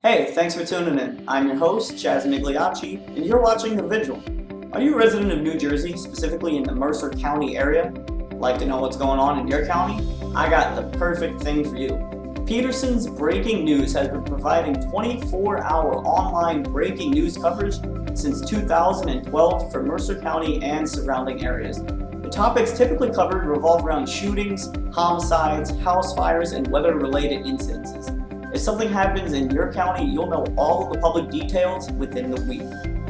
Hey, thanks for tuning in. I'm your host, Chaz Migliacci, and you're watching The Vigil. Are you a resident of New Jersey, specifically in the Mercer County area? Like to know what's going on in your county? I got the perfect thing for you. Peterson's Breaking News has been providing 24-hour online breaking news coverage since 2012 for Mercer County and surrounding areas. The topics typically covered revolve around shootings, homicides, house fires, and weather-related incidences. If something happens in your county, you'll know all of the public details within the week.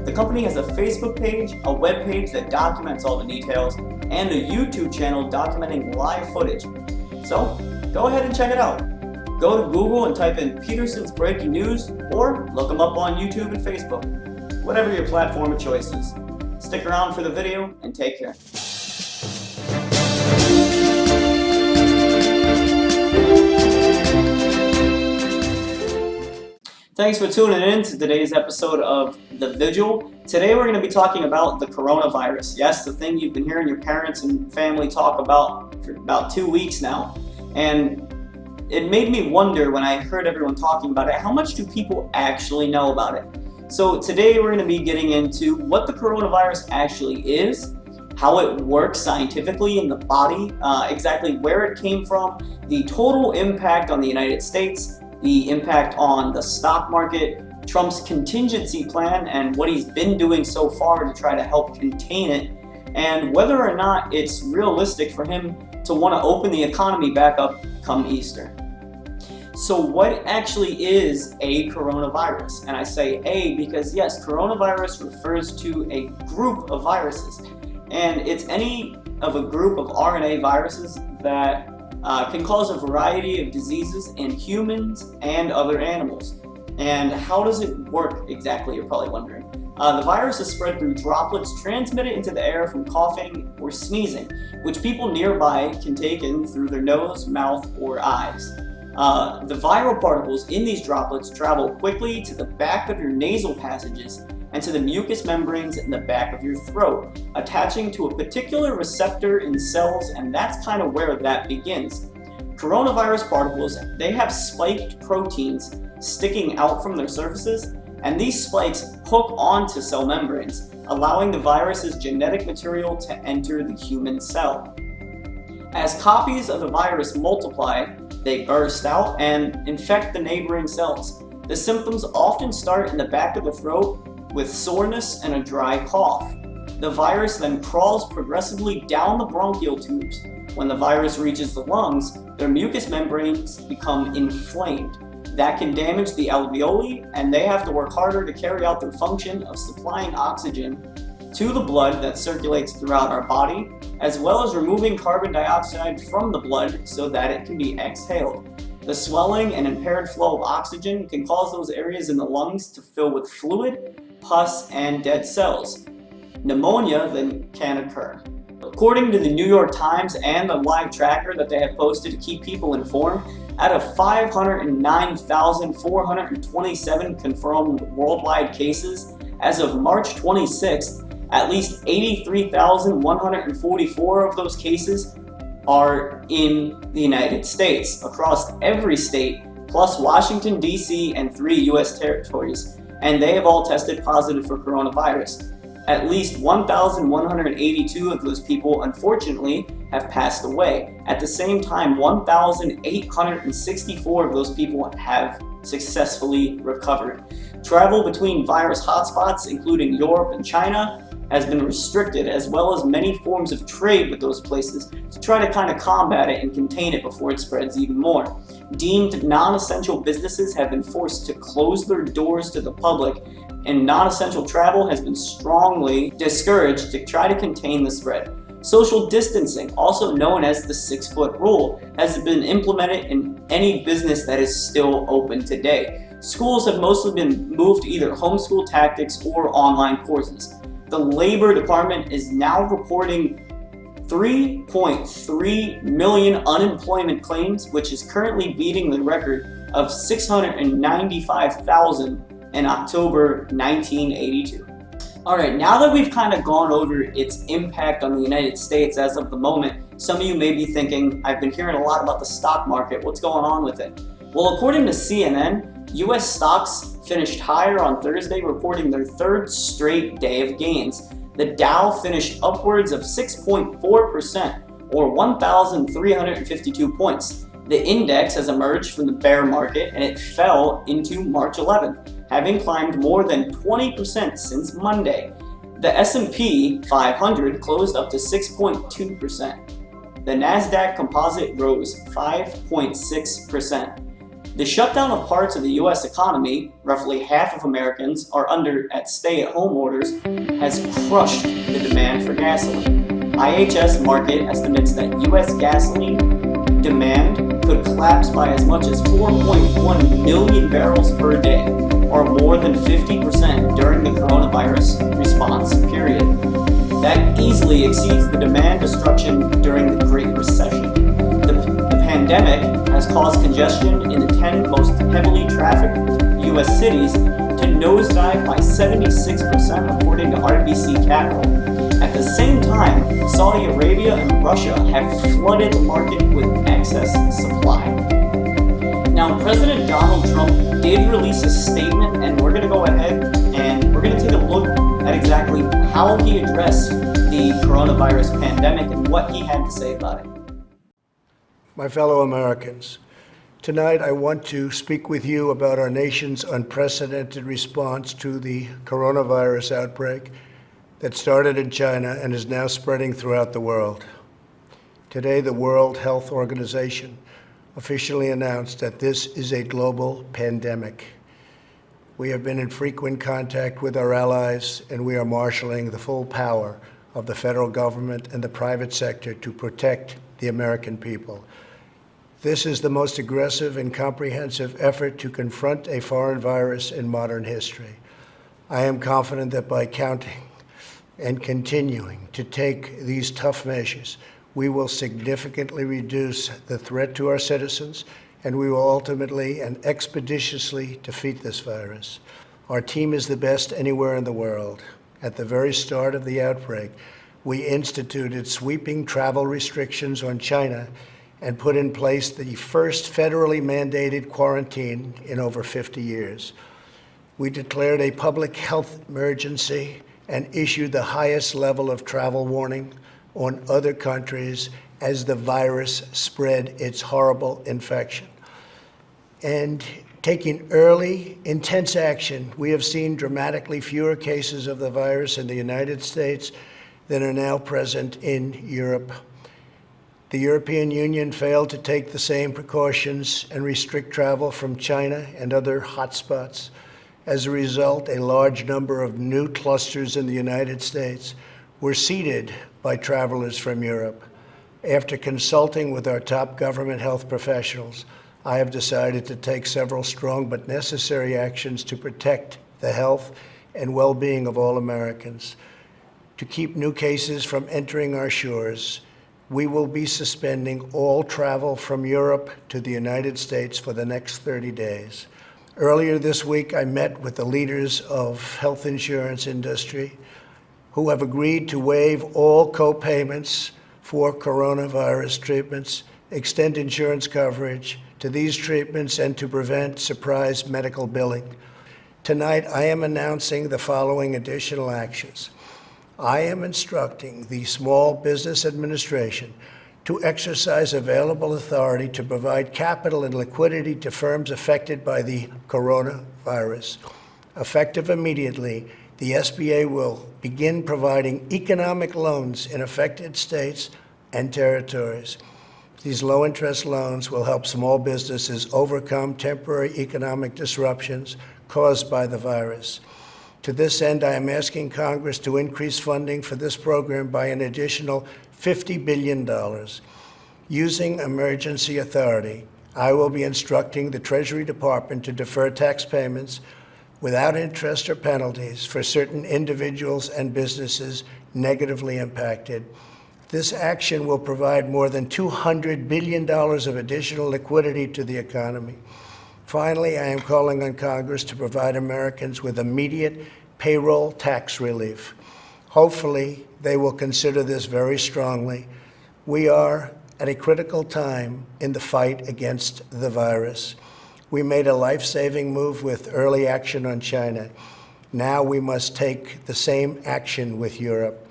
The company has a Facebook page, a web page that documents all the details, and a YouTube channel documenting live footage. So, go ahead and check it out. Go to Google and type in Peterson's Breaking News, or look them up on YouTube and Facebook. Whatever your platform of choice is. Stick around for the video, and take care. Thanks for tuning in to today's episode of The Vigil. Today we're going to be talking about the coronavirus. Yes, the thing you've been hearing your parents and family talk about for about 2 weeks now. And it made me wonder when I heard everyone talking about it, how much do people actually know about it? So today we're going to be getting into what the coronavirus actually is, how it works scientifically in the body, exactly where it came from, the total impact on the United States, the impact on the stock market, Trump's contingency plan and what he's been doing so far to try to help contain it, and whether or not it's realistic for him to want to open the economy back up come Easter. So what actually is a coronavirus? And I say a because yes, coronavirus refers to a group of viruses, and it's any of a group of RNA viruses that can cause a variety of diseases in humans and other animals. And how does it work exactly, you're probably wondering. The virus is spread through droplets transmitted into the air from coughing or sneezing, which people nearby can take in through their nose, mouth, or eyes. The viral particles in these droplets travel quickly to the back of your nasal passages and to the mucous membranes in the back of your throat, attaching to a particular receptor in cells, and that's kind of where that begins. Coronavirus particles, they have spiked proteins sticking out from their surfaces, and these spikes hook onto cell membranes, allowing the virus's genetic material to enter the human cell. As copies of the virus multiply, they burst out and infect the neighboring cells. The symptoms often start in the back of the throat with soreness and a dry cough. The virus then crawls progressively down the bronchial tubes. When the virus reaches the lungs, their mucous membranes become inflamed. That can damage the alveoli, and they have to work harder to carry out their function of supplying oxygen to the blood that circulates throughout our body, as well as removing carbon dioxide from the blood so that it can be exhaled. The swelling and impaired flow of oxygen can cause those areas in the lungs to fill with fluid, pus, and dead cells. Pneumonia then can occur. According to the New York Times and the live tracker that they have posted to keep people informed, out of 509,427 confirmed worldwide cases, as of March 26th, at least 83,144 of those cases are in the United States, across every state, plus Washington, D.C. and 3 U.S. territories, and they have all tested positive for coronavirus. At least 1,182 of those people, unfortunately, have passed away. At the same time, 1,864 of those people have successfully recovered. Travel between virus hotspots, including Europe and China, has been restricted, as well as many forms of trade with those places to try to kind of combat it and contain it before it spreads even more. Deemed non-essential businesses have been forced to close their doors to the public, and non-essential travel has been strongly discouraged to try to contain the spread. Social distancing, also known as the 6-foot rule, has been implemented in any business that is still open today. Schools have mostly been moved to either homeschool tactics or online courses. The Labor Department is now reporting 3.3 million unemployment claims, which is currently beating the record of 695,000 in October 1982. Alright, now that we've kind of gone over its impact on the United States as of the moment, some of you may be thinking, I've been hearing a lot about the stock market, what's going on with it? Well, according to CNN, U.S. stocks finished higher on Thursday, reporting their third straight day of gains. The Dow finished upwards of 6.4%, or 1,352 points. The index has emerged from the bear market and it fell into March 11th, having climbed more than 20% since Monday. The S&P 500 closed up to 6.2%. The Nasdaq Composite rose 5.6%. The shutdown of parts of the U.S. economy, roughly half of Americans are under at stay-at-home orders, has crushed the demand for gasoline. IHS Markit estimates that U.S. gasoline demand could collapse by as much as 4.1 million barrels per day, or more than 50% during the coronavirus response period. That easily exceeds the demand destruction during the Great Recession. The pandemic has caused congestion in the 10 most heavily trafficked U.S. cities to nosedive by 76% according to RBC Capital. At the same time, Saudi Arabia and Russia have flooded the market with excess supply. Now, President Donald Trump did release a statement, and we're going to go ahead and we're going to take a look at exactly how he addressed the coronavirus pandemic and what he had to say about it. My fellow Americans, tonight I want to speak with you about our nation's unprecedented response to the coronavirus outbreak that started in China and is now spreading throughout the world. Today, the World Health Organization officially announced that this is a global pandemic. We have been in frequent contact with our allies, and we are marshaling the full power of the federal government and the private sector to protect the American people. This is the most aggressive and comprehensive effort to confront a foreign virus in modern history. I am confident that by counting and continuing to take these tough measures, we will significantly reduce the threat to our citizens, and we will ultimately and expeditiously defeat this virus. Our team is the best anywhere in the world. At the very start of the outbreak, we instituted sweeping travel restrictions on China and put in place the first federally mandated quarantine in over 50 years. We declared a public health emergency and issued the highest level of travel warning on other countries as the virus spread its horrible infection. And taking early, intense action, we have seen dramatically fewer cases of the virus in the United States than are now present in Europe. The European Union failed to take the same precautions and restrict travel from China and other hotspots. As a result, a large number of new clusters in the United States were seeded by travelers from Europe. After consulting with our top government health professionals, I have decided to take several strong but necessary actions to protect the health and well-being of all Americans. To keep new cases from entering our shores, we will be suspending all travel from Europe to the United States for the next 30 days. Earlier this week, I met with the leaders of health insurance industry who have agreed to waive all co-payments for coronavirus treatments, extend insurance coverage to these treatments, and to prevent surprise medical billing. Tonight, I am announcing the following additional actions. I am instructing the Small Business Administration to exercise available authority to provide capital and liquidity to firms affected by the coronavirus. Effective immediately, the SBA will begin providing economic loans in affected states and territories. These low-interest loans will help small businesses overcome temporary economic disruptions caused by the virus. To this end, I am asking Congress to increase funding for this program by an additional $50 billion. Using emergency authority, I will be instructing the Treasury Department to defer tax payments without interest or penalties for certain individuals and businesses negatively impacted. This action will provide more than $200 billion of additional liquidity to the economy. Finally, I am calling on Congress to provide Americans with immediate payroll tax relief. Hopefully, they will consider this very strongly. We are at a critical time in the fight against the virus. We made a life-saving move with early action on China. Now we must take the same action with Europe.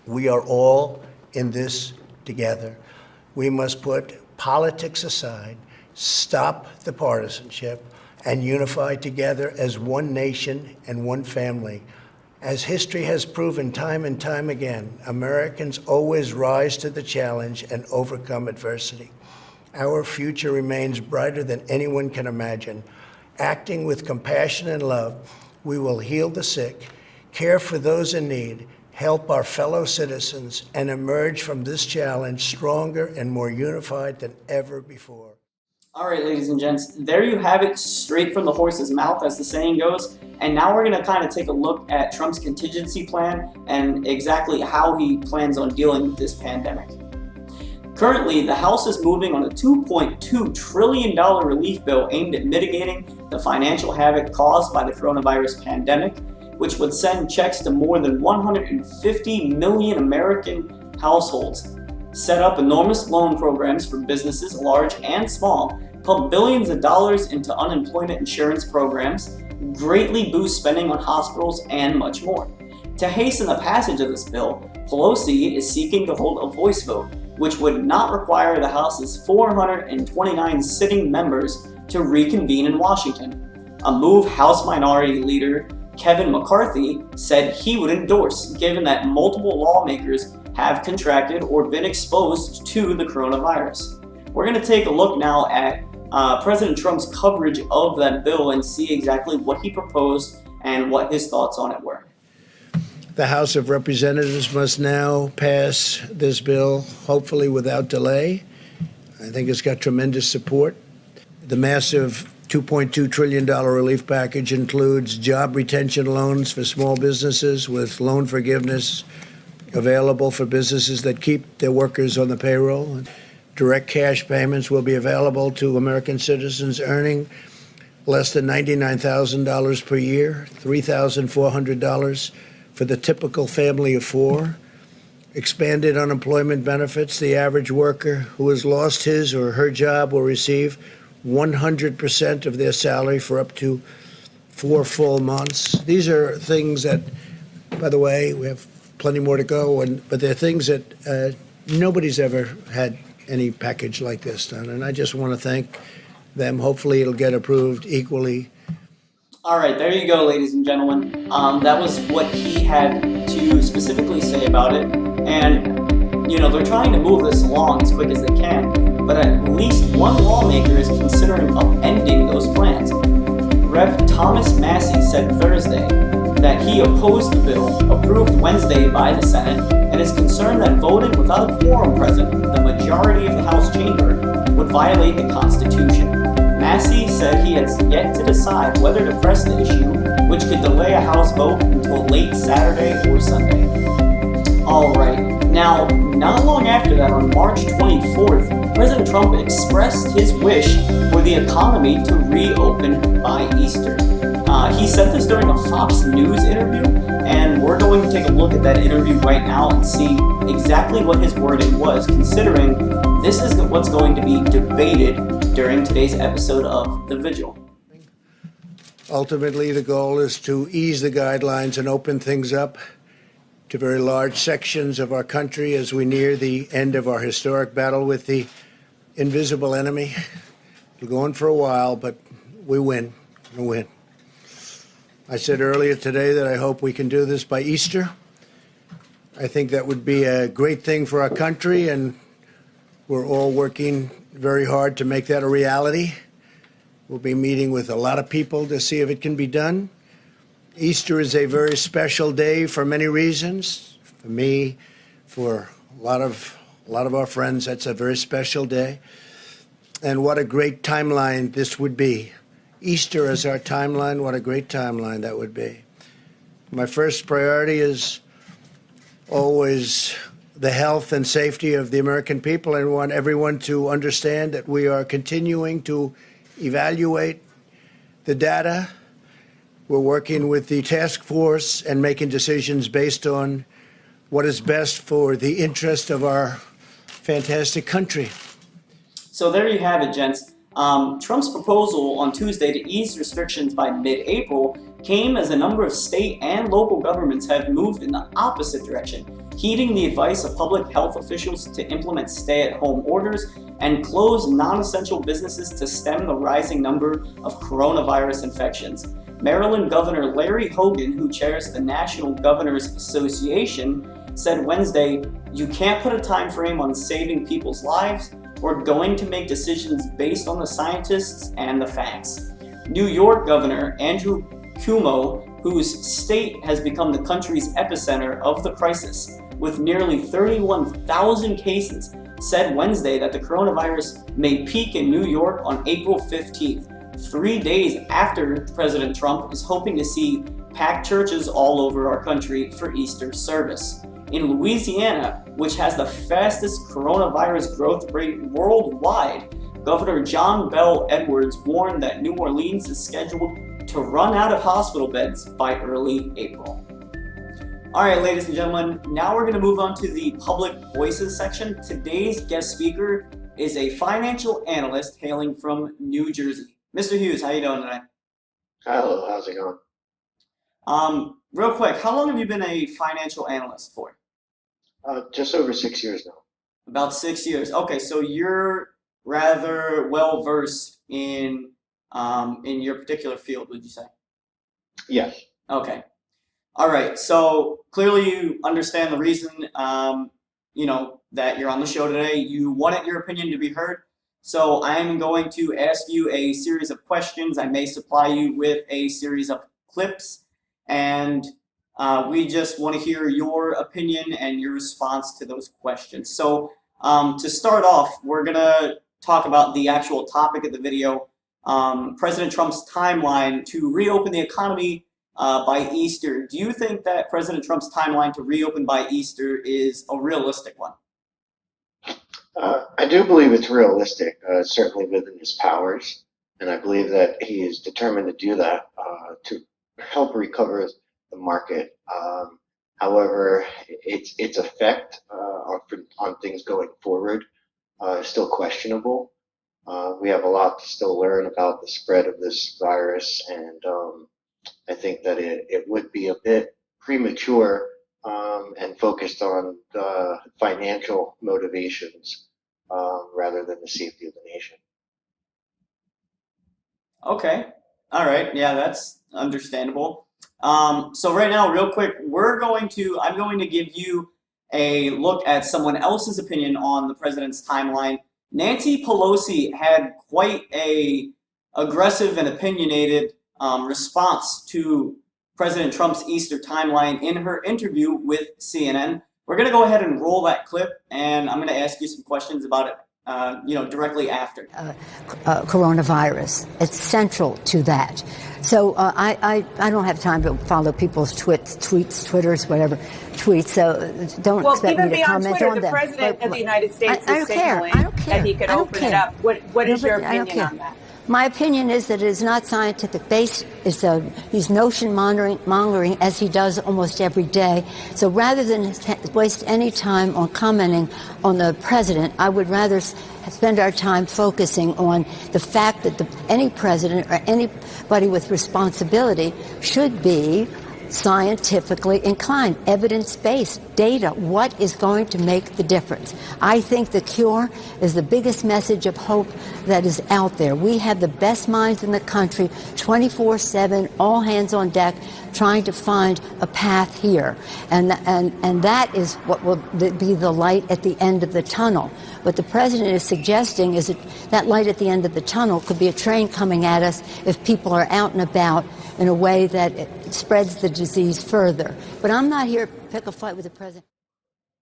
We are all in this together. We must put politics aside, stop the partisanship, and unify together as one nation and one family. As history has proven time and time again, Americans always rise to the challenge and overcome adversity. Our future remains brighter than anyone can imagine. Acting with compassion and love, we will heal the sick, care for those in need, help our fellow citizens, and emerge from this challenge stronger and more unified than ever before. All right, ladies and gents, there you have it, straight from the horse's mouth, as the saying goes. And now we're going to kind of take a look at Trump's contingency plan and exactly how he plans on dealing with this pandemic. Currently, the House is moving on a $2.2 trillion relief bill aimed at mitigating the financial havoc caused by the coronavirus pandemic, which would send checks to more than 150 million American households, set up enormous loan programs for businesses large and small, pump billions of dollars into unemployment insurance programs, greatly boost spending on hospitals, and much more. To hasten the passage of this bill, Pelosi is seeking to hold a voice vote, which would not require the House's 429 sitting members to reconvene in Washington, a move House Minority Leader Kevin McCarthy said he would endorse, given that multiple lawmakers have contracted or been exposed to the coronavirus. We're going to take a look now at President Trump's coverage of that bill and see exactly what he proposed and what his thoughts on it were. The House of Representatives must now pass this bill, hopefully without delay. I think it's got tremendous support. The massive $2.2 trillion relief package includes job retention loans for small businesses with loan forgiveness available for businesses that keep their workers on the payroll. Direct cash payments will be available to American citizens earning less than $99,000 per year, $3,400 for the typical family of four. Expanded unemployment benefits. The average worker who has lost his or her job will receive 100% of their salary for up to 4 full months. These are things that, by the way, we have plenty more to go, but they're things that nobody's ever had any package like this done. And I just want to thank them. Hopefully it'll get approved equally. All right, there you go, ladies and gentlemen. That was what he had to specifically say about it. And, they're trying to move this along as quick as they can, but at least one lawmaker is considering upending those plans. Rev. Thomas Massey said Thursday that he opposed the bill, approved Wednesday by the Senate, and is concerned that voting without a quorum present, the majority of the House chamber, would violate the Constitution. Massey said he has yet to decide whether to press the issue, which could delay a House vote until late Saturday or Sunday. All right, now, not long after that, on March 24th, President Trump expressed his wish for the economy to reopen by Easter. He said this during a Fox News interview, and we're going to take a look at that interview right now and see exactly what his wording was, considering this is what's going to be debated during today's episode of The Vigil. Ultimately, the goal is to ease the guidelines and open things up to very large sections of our country as we near the end of our historic battle with the invisible enemy. It'll go on for a while, but we win. We'll win. I said earlier today that I hope we can do this by Easter. I think that would be a great thing for our country, and we're all working very hard to make that a reality. We'll be meeting with a lot of people to see if it can be done. Easter is a very special day for many reasons. For me, for a lot of our friends, that's a very special day. And what a great timeline this would be. Easter as our timeline, what a great timeline that would be. My first priority is always the health and safety of the American people. I want everyone to understand that we are continuing to evaluate the data. We're working with the task force and making decisions based on what is best for the interest of our fantastic country. So there you have it, gents. Trump's proposal on Tuesday to ease restrictions by mid-April came as a number of state and local governments have moved in the opposite direction, heeding the advice of public health officials to implement stay-at-home orders and close non-essential businesses to stem the rising number of coronavirus infections. Maryland Governor Larry Hogan, who chairs the National Governors Association, said Wednesday, "You can't put a time frame on saving people's lives. We're going to make decisions based on the scientists and the facts." New York Governor Andrew Cuomo, whose state has become the country's epicenter of the crisis, with nearly 31,000 cases, said Wednesday that the coronavirus may peak in New York on April 15th, 3 days after President Trump is hoping to see packed churches all over our country for Easter service. In Louisiana, which has the fastest coronavirus growth rate worldwide, Governor John Bel Edwards warned that New Orleans is scheduled to run out of hospital beds by early April. All right, ladies and gentlemen, now we're going to move on to the Public Voices section. Today's guest speaker is a financial analyst hailing from New Jersey. Mr. Hughes, how you doing today? Hello, how's it going? Real quick, how long have you been a financial analyst for? Just over 6 years now. About 6 years. Okay, so you're rather well versed in your particular field, would you say? Yes. Okay. All right. So clearly you understand the reason, that you're on the show today. You wanted your opinion to be heard. So I'm going to ask you a series of questions. I may supply you with a series of clips, and we just want to hear your opinion and your response to those questions. So to start off, we're going to talk about the actual topic of the video, President Trump's timeline to reopen the economy by Easter. Do you think that President Trump's timeline to reopen by Easter is a realistic one? I do believe it's realistic, certainly within his powers, and I believe that he is determined to do that to help recover the market. However, its effect on things going forward is still questionable. We have a lot to still learn about the spread of this virus, and I think that it would be a bit premature and focused on the financial motivations rather than the safety of the nation. Okay. All right. Yeah, that's understandable. So right now, real quick, I'm going to give you a look at someone else's opinion on the president's timeline. Nancy Pelosi had quite a aggressive and opinionated response to President Trump's Easter timeline in her interview with CNN. We're going to go ahead and roll that clip, and I'm going to ask you some questions about it, directly after. Coronavirus. It's central to that. So I don't have time to follow people's Twitters, whatever tweets. So don't expect me to comment on them. The president of the United States is signaling that he could open it up. What is your opinion on that? My opinion is that it is not scientific based. He's notion mongering as he does almost every day. So rather than waste any time on commenting on the president, I would rather spend our time focusing on the fact that any president or anybody with responsibility should be scientifically inclined, evidence-based, data. What is going to make the difference? I think the cure is the biggest message of hope that is out there. We have the best minds in the country, 24/7, all hands on deck, trying to find a path here. And that is what will be the light at the end of the tunnel. What the president is suggesting is that light at the end of the tunnel could be a train coming at us if people are out and about in a way that it spreads the disease further. But I'm not here to pick a fight with the president.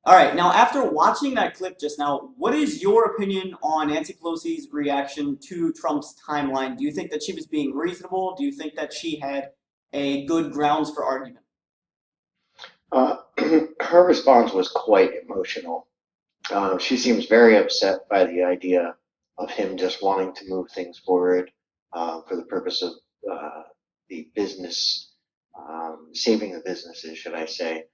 All right, now after watching that clip just now, what is your opinion on Nancy Pelosi's reaction to Trump's timeline? Do you think that she was being reasonable? Do you think that she had a good grounds for argument? Her response was quite emotional. She seems very upset by the idea of him just wanting to move things forward for the purpose of the business, saving the businesses, should I say.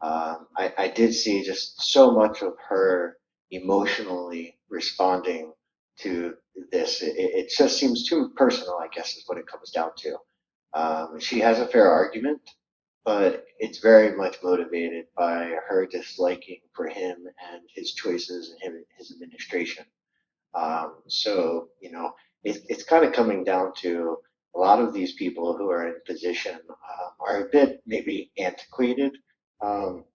I did see just so much of her emotionally responding to this. It just seems too personal, I guess, is what it comes down to. She has a fair argument, but it's very much motivated by her disliking for him and his choices and his administration. So, it's kind of coming down to a lot of these people who are in position are a bit maybe antiquated.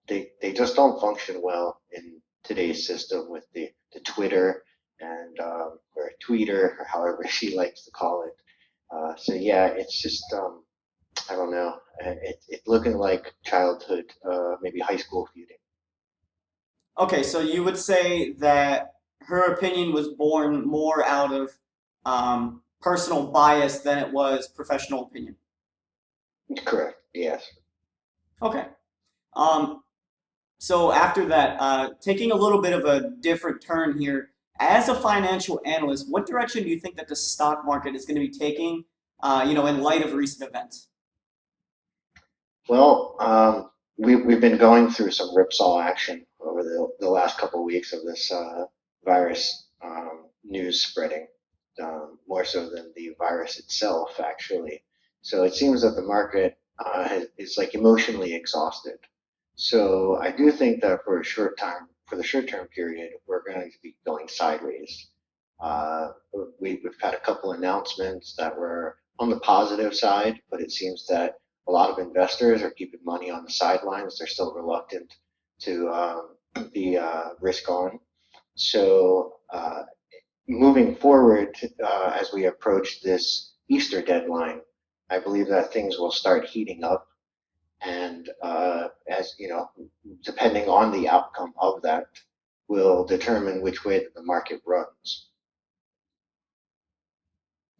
They just don't function well in today's system with the Twitter and or tweeter or however she likes to call it. So yeah, it's just I don't know. It's looking like childhood, maybe high school feuding. Okay, so you would say that her opinion was born more out of personal bias than it was professional opinion. Correct. Yes. Okay. Um, so after that, taking a little bit of a different turn here, as a financial analyst, what direction do you think that the stock market is going to be taking, in light of recent events? Well, we've been going through some ripsaw action over the last couple of weeks of this virus news spreading, more so than the virus itself, actually. So it seems that the market is like emotionally exhausted. So I do think that for the short term period, we're going to be going sideways. Uh, we've had a couple announcements that were on the positive side, but it seems that a lot of investors are keeping money on the sidelines. They're still reluctant to be risk on. So moving forward, as we approach this Easter deadline, I believe that things will start heating up. And as you know, depending on the outcome of that, will determine which way the market runs.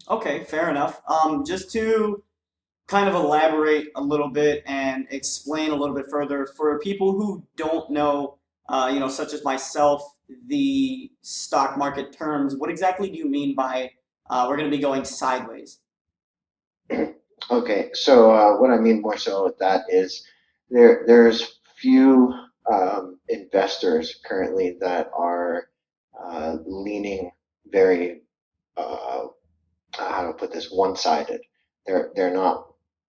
Okay, fair enough. Just to kind of elaborate a little bit and explain a little bit further for people who don't know, such as myself, the stock market terms, what exactly do you mean by we're going to be going sideways? Okay, so what I mean more so with that is there's few investors currently that are leaning very how to put this, one-sided. They're not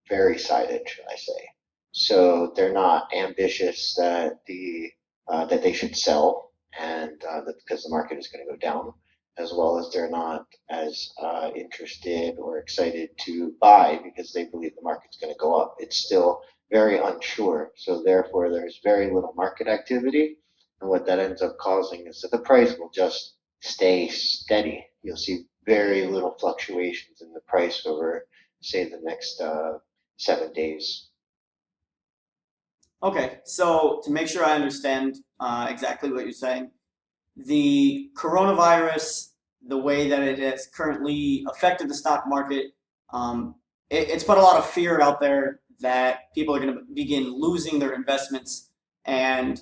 very sided, should I say? So they're not ambitious that that they should sell and that because the market is going to go down, as well as they're not as interested or excited to buy because they believe the market's going to go up. It's still very unsure. So therefore, there's very little market activity, and what that ends up causing is that the price will just stay steady. You'll see very little fluctuations in the price over, say, the next 7 days. Okay, so to make sure I understand exactly what you're saying, the coronavirus, the way that it has currently affected the stock market, it's put a lot of fear out there that people are going to begin losing their investments, and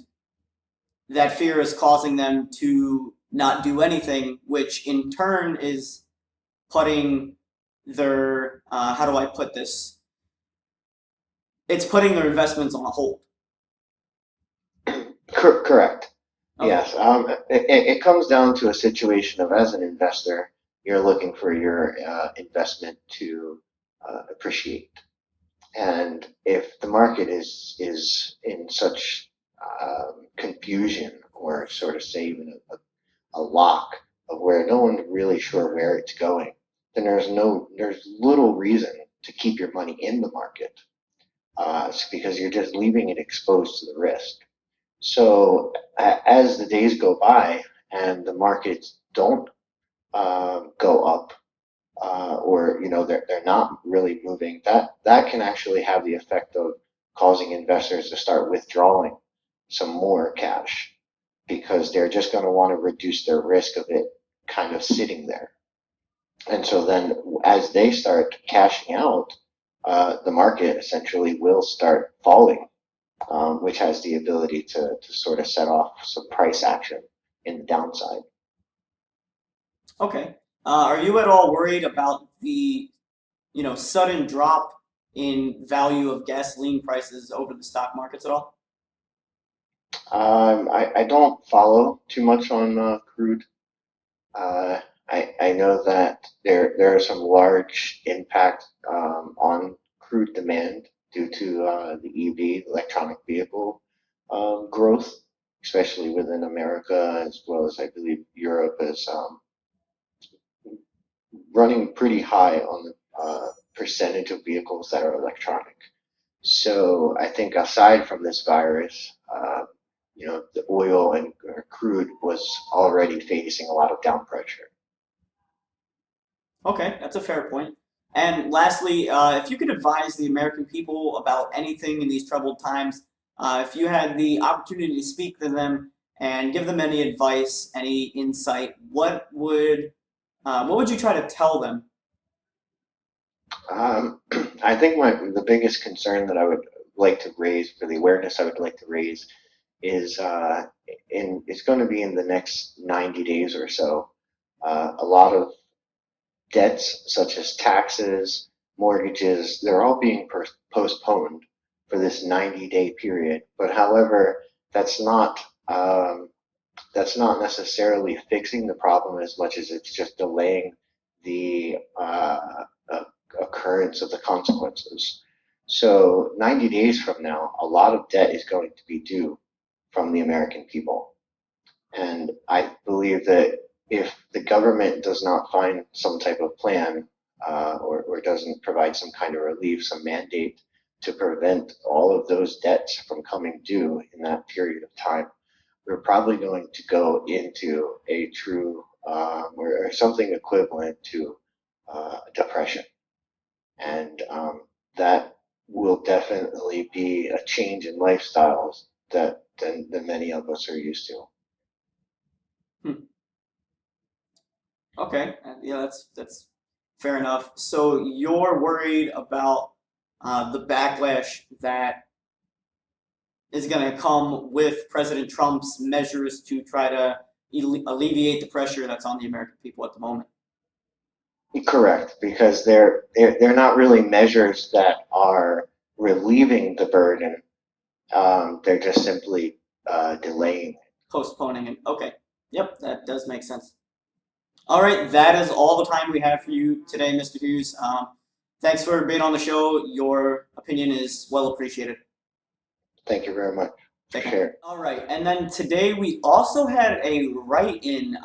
that fear is causing them to not do anything, which in turn is putting their, how do I put this? It's putting their investments on a hold. Correct. Okay. Yes. It comes down to a situation of, as an investor, you're looking for your investment to appreciate. And if the market is in such confusion, or sort of say even a lock of where no one's really sure where it's going, then there's little reason to keep your money in the market because you're just leaving it exposed to the risk. So as the days go by and the markets don't go up, or they're not really moving, that can actually have the effect of causing investors to start withdrawing some more cash because they're just going to want to reduce their risk of it kind of sitting there. And so then as they start cashing out, the market essentially will start falling, which has the ability to sort of set off some price action in the downside. Okay. Are you at all worried about the, sudden drop in value of gasoline prices over the stock markets at all? I don't follow too much on crude. I know that there are some large impact on crude demand due to the EV, electronic vehicle growth, especially within America, as well as I believe Europe is running pretty high on the percentage of vehicles that are electronic. So I think aside from this virus, the oil and crude was already facing a lot of down pressure. Okay, that's a fair point. And lastly, if you could advise the American people about anything in these troubled times, if you had the opportunity to speak to them and give them any advice, any insight, what would you try to tell them? I think the biggest concern that I would like to raise, for the awareness I would like to raise, is it's going to be in the next 90 days or so. A lot of debts, such as taxes, mortgages, they're all being postponed for this 90-day period. But however, that's not necessarily fixing the problem as much as it's just delaying the occurrence of the consequences. So 90 days from now, a lot of debt is going to be due from the American people. And I believe that if the government does not find some type of plan or doesn't provide some kind of relief, some mandate to prevent all of those debts from coming due in that period of time, we're probably going to go into a true or something equivalent to depression. And that will definitely be a change in lifestyles that many of us are used to. Okay, yeah, that's fair enough. So you're worried about the backlash that is going to come with President Trump's measures to try to alleviate the pressure that's on the American people at the moment. Correct, because they're not really measures that are relieving the burden. They're just simply delaying. Postponing it. Okay. Yep, that does make sense. All right, that is all the time we have for you today, Mr. Hughes. Thanks for being on the show. Your opinion is well appreciated. Thank you very much. Take care. All right, and then today we also had a write-in.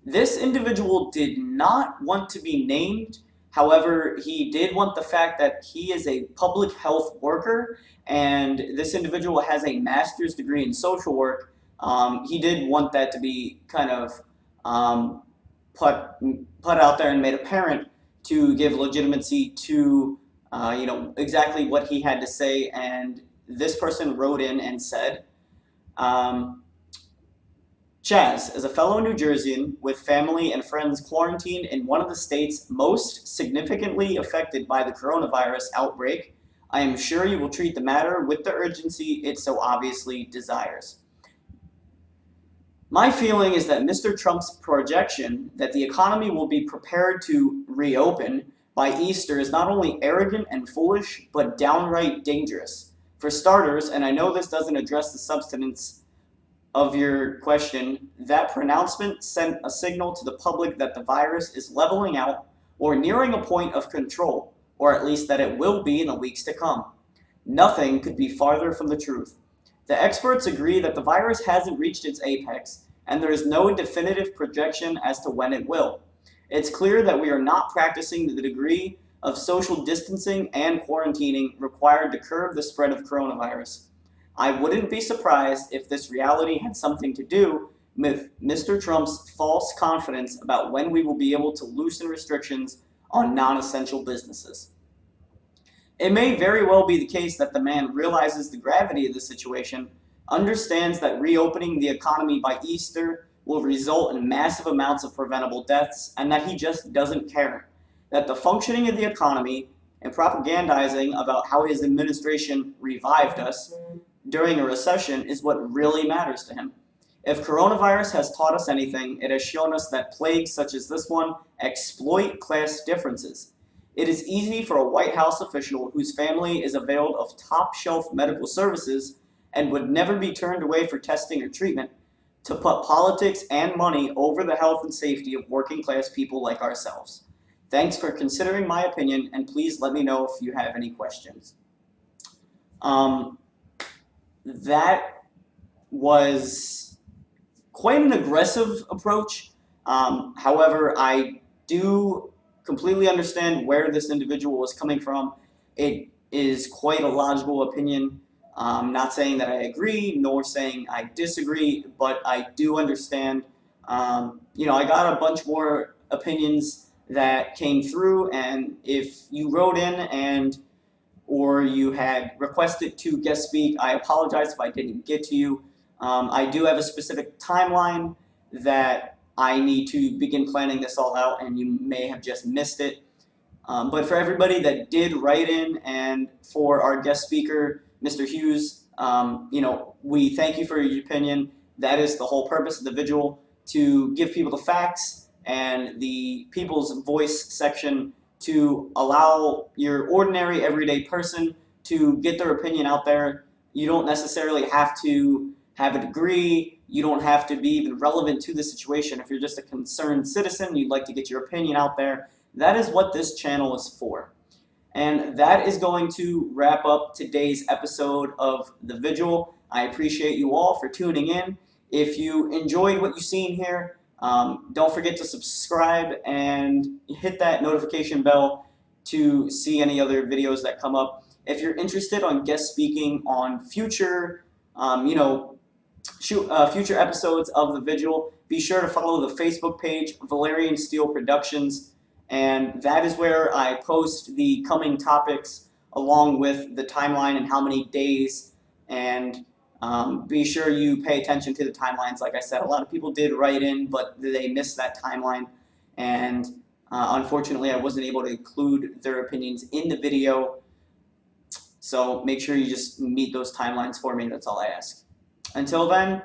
This individual did not want to be named. However, he did want the fact that he is a public health worker, and this individual has a master's degree in social work. He did want that to be kind of put out there and made apparent to give legitimacy to exactly what he had to say. And this person wrote in and said, Chaz, as a fellow New Jerseyan with family and friends quarantined in one of the states most significantly affected by the coronavirus outbreak, I am sure you will treat the matter with the urgency it so obviously desires. My feeling is that Mr. Trump's projection that the economy will be prepared to reopen by Easter is not only arrogant and foolish, but downright dangerous. For starters, and I know this doesn't address the substance of your question, that pronouncement sent a signal to the public that the virus is leveling out or nearing a point of control, or at least that it will be in the weeks to come. Nothing could be farther from the truth. The experts agree that the virus hasn't reached its apex, and there is no definitive projection as to when it will. It's clear that we are not practicing the degree of social distancing and quarantining required to curb the spread of coronavirus. I wouldn't be surprised if this reality had something to do with Mr. Trump's false confidence about when we will be able to loosen restrictions on non-essential businesses. It may very well be the case that the man realizes the gravity of the situation, understands that reopening the economy by Easter will result in massive amounts of preventable deaths, and that he just doesn't care. That the functioning of the economy and propagandizing about how his administration revived us during a recession is what really matters to him. If coronavirus has taught us anything, it has shown us that plagues such as this one exploit class differences. It is easy for a White House official whose family is availed of top-shelf medical services and would never be turned away for testing or treatment to put politics and money over the health and safety of working class people like ourselves. Thanks for considering my opinion, and please let me know if you have any questions. That was quite an aggressive approach. However, I do completely understand where this individual was coming from. It is quite a logical opinion. Not saying that I agree, nor saying I disagree, but I do understand. You know, I got a bunch more opinions that came through, and if you wrote in or you had requested to guest speak, I apologize if I didn't get to you. I do have a specific timeline that I need to begin planning this all out, and you may have just missed it. But for everybody that did write in, and for our guest speaker, Mr. Hughes, you know, we thank you for your opinion. That is the whole purpose of the vigil, to give people the facts and the people's voice section, to allow your ordinary everyday person to get their opinion out there. You don't necessarily have to have a degree. You don't have to be even relevant to the situation. If you're just a concerned citizen, you'd like to get your opinion out there, that is what this channel is for. And that is going to wrap up today's episode of The Vigil. I appreciate you all for tuning in. If you enjoyed what you've seen here, don't forget to subscribe and hit that notification bell to see any other videos that come up. If you're interested on guest speaking on future, future episodes of The Vigil, be sure to follow the Facebook page, Valerian Steel Productions, and that is where I post the coming topics along with the timeline and how many days. And be sure you pay attention to the timelines. Like I said, a lot of people did write in, but they missed that timeline. And unfortunately, I wasn't able to include their opinions in the video. So make sure you just meet those timelines for me. That's all I ask. Until then,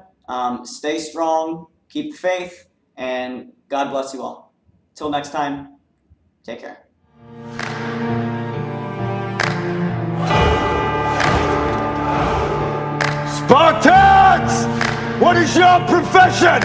stay strong, keep the faith, and God bless you all. Till next time, take care. Spartans! What is your profession?